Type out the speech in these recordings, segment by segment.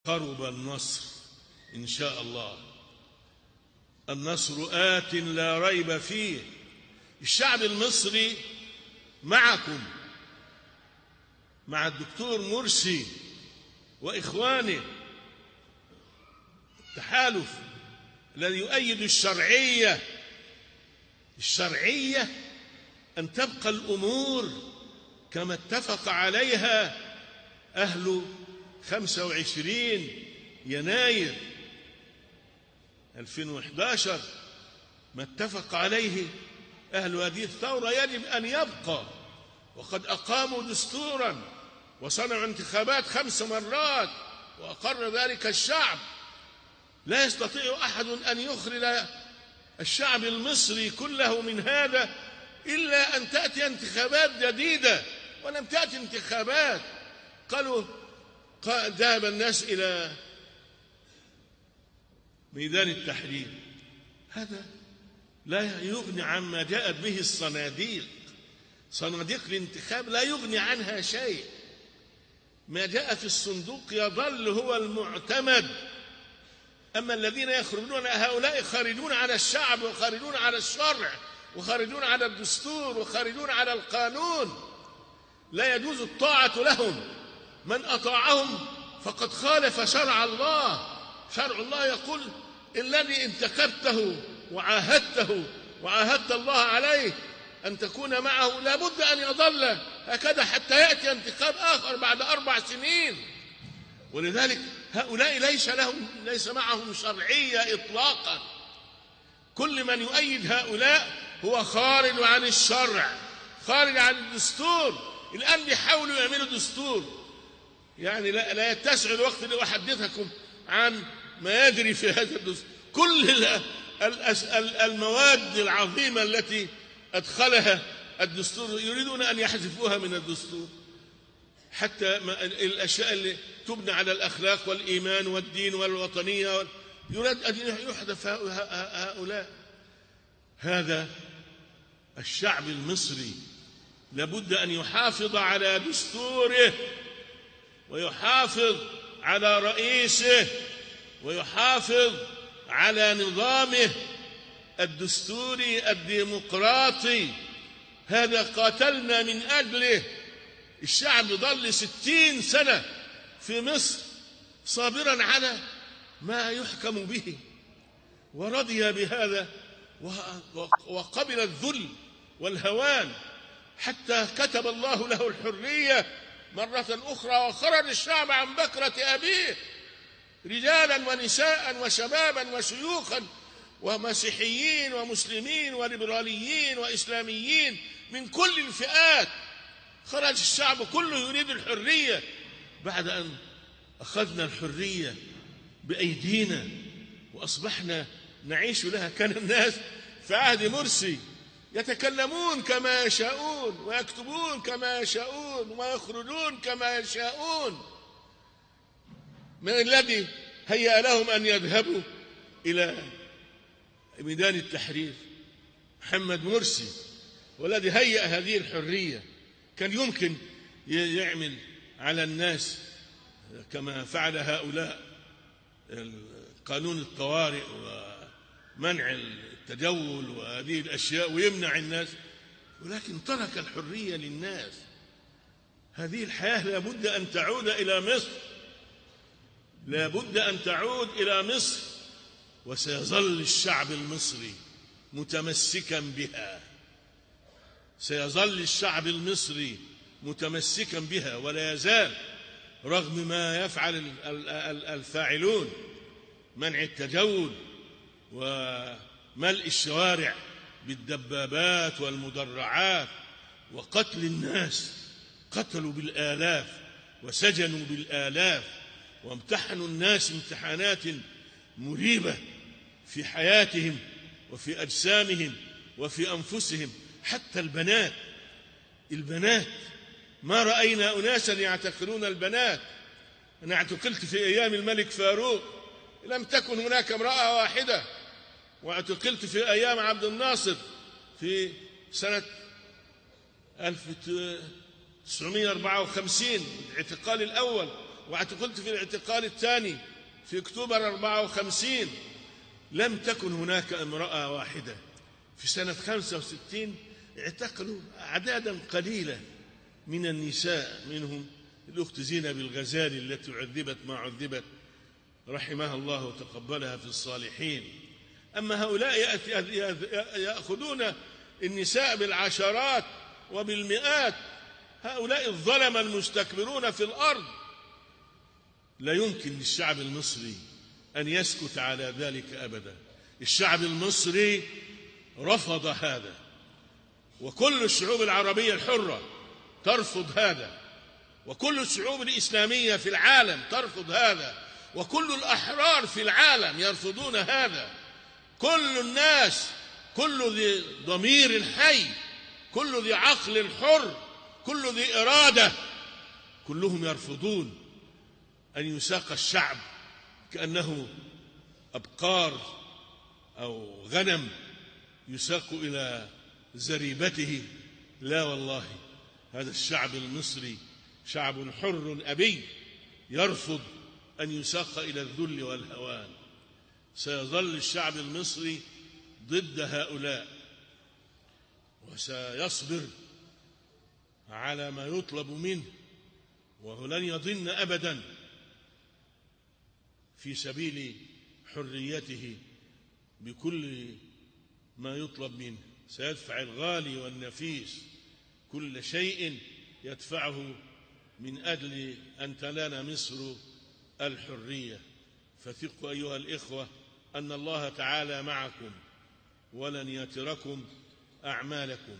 قرب النصر إن شاء الله. النصر آت لا ريب فيه. الشعب المصري معكم، مع الدكتور مرسي وإخوانه، التحالف الذي يؤيد الشرعية أن تبقى الأمور كما اتفق عليها أهل 25 يناير 2011. ما اتفق عليه أهل هذه الثورة يجب أن يبقى. وقد أقاموا دستورا وصنعوا انتخابات 5 مرات وأقر ذلك الشعب. لا يستطيع أحد أن يخرج الشعب المصري كله من هذا إلا أن تأتي انتخابات جديدة. ولم تأتي انتخابات. ذهب الناس إلى ميدان التحرير. هذا لا يغني عما جاءت به صناديق الانتخاب لا يغني عنها شيء. ما جاء في الصندوق يظل هو المعتمد. أما الذين يخرجون هؤلاء خارجون على الشعب وخارجون على الشرع وخارجون على الدستور وخارجون على القانون. لا يجوز الطاعة لهم. من أطاعهم فقد خالف شرع الله. شرع الله يقول الذي انتخبته وعاهدت الله عليه أن تكون معه لابد أن يظل هكذا حتى يأتي انتخاب آخر بعد 4 سنين. ولذلك هؤلاء ليس معهم شرعية إطلاقا. كل من يؤيد هؤلاء هو خارج عن الشرع، خارج عن الدستور. الآن بيحاولوا يعملوا دستور، يعني لا يتسع الوقت لأحدثكم عن ما يجري في هذا الدستور. كل المواد العظيمة التي أدخلها الدستور يريدون أن يحذفوها من الدستور. حتى الأشياء اللي تبنى على الأخلاق والإيمان والدين والوطنية يريد أن يحذف هؤلاء. هذا الشعب المصري لابد أن يحافظ على دستوره ويحافظ على رئيسه ويحافظ على نظامه الدستوري الديمقراطي. هذا قاتلنا من أجله. الشعب ظل 60 سنة في مصر صابرا على ما يحكم به ورضي بهذا وقبل الذل والهوان حتى كتب الله له الحرية مرة أخرى. وخرج الشعب عن بكرة أبيه رجالا ونساء وشبابا وشيوخا ومسيحيين ومسلمين وليبراليين وإسلاميين من كل الفئات. خرج الشعب كله يريد الحرية. بعد أن أخذنا الحرية بأيدينا وأصبحنا نعيش لها، كان الناس في عهد مرسي يتكلمون كما يشاءون ويكتبون كما يشاءون ويخرجون كما يشاءون. من الذي هيأ لهم أن يذهبوا إلى ميدان التحرير؟ محمد مرسي. والذي هيأ هذه الحرية كان يمكن يعمل على الناس كما فعل هؤلاء قانون الطوارئ ومنع التجول وهذه الأشياء ويمنع الناس، ولكن ترك الحرية للناس. هذه الحياة لابد أن تعود إلى مصر، لابد أن تعود إلى مصر. وسيظل الشعب المصري متمسكا بها، سيظل الشعب المصري متمسكا بها ولا يزال، رغم ما يفعل الفاعلون، منع التجول وملء الشوارع بالدبابات والمدرعات وقتل الناس. قتلوا بالآلاف وسجنوا بالآلاف وامتحنوا الناس امتحانات مريبة في حياتهم وفي أجسامهم وفي أنفسهم. حتى البنات ما رأينا أناسا يعتقلون البنات. أنا اعتقلت في أيام الملك فاروق لم تكن هناك امرأة واحدة، واعتقلت في أيام عبد الناصر في سنة 1954 الاعتقال الأول واعتقلت في الاعتقال الثاني في أكتوبر 54 لم تكن هناك امرأة واحدة. في سنة 65 اعتقلوا أعدادا قليلة من النساء، منهم الأخت زينب الغزالي التي عذبت ما عذبت رحمها الله وتقبلها في الصالحين. أما هؤلاء يأخذون النساء بالعشرات وبالمئات، هؤلاء الظلم المستكبرون في الأرض. لا يمكن للشعب المصري أن يسكت على ذلك أبدا. الشعب المصري رفض هذا، وكل الشعوب العربية الحرة ترفض هذا، وكل الشعوب الإسلامية في العالم ترفض هذا، وكل الأحرار في العالم يرفضون هذا. كل الناس، كل ذي ضمير حي، كل ذي عقل حر، كل ذي إرادة، كلهم يرفضون أن يساق الشعب كأنه أبقار أو غنم يساق إلى زريبته. لا والله، هذا الشعب المصري شعب حر أبي يرفض أن يساق إلى الذل والهوان. سيظل الشعب المصري ضد هؤلاء، وسيصبر على ما يطلب منه، ولن يضن أبدا في سبيل حريته بكل ما يطلب منه. سيدفع الغالي والنفيس، كل شيء يدفعه من أجل أن تنال مصر الحرية. فثقوا أيها الإخوة أن الله تعالى معكم ولن يتركم أعمالكم،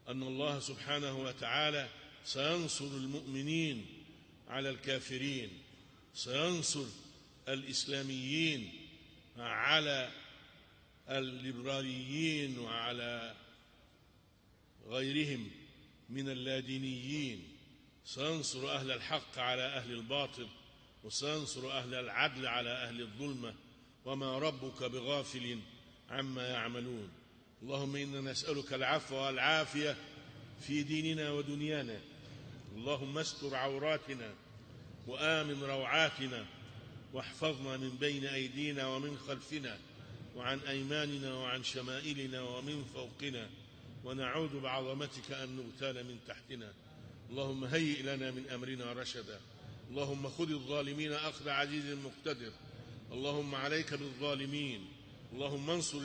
أن الله سبحانه وتعالى سينصر المؤمنين على الكافرين، سينصر الإسلاميين على الليبراليين وعلى غيرهم من اللادينيين، سينصر أهل الحق على أهل الباطل، وسينصر أهل العدل على أهل الظلمة، وما ربك بغافل عما يعملون. اللهم إنا نسألك العفو والعافية في ديننا ودنيانا. اللهم استر عوراتنا وآمن روعاتنا، واحفظنا من بين أيدينا ومن خلفنا وعن أيماننا وعن شمائلنا ومن فوقنا، ونعوذ بعظمتك أن نغتال من تحتنا. اللهم هيئ لنا من أمرنا رشدا. اللهم خذ الظالمين أخذ عزيز مقتدر. اللهم عليك بالظالمين. اللهم انصر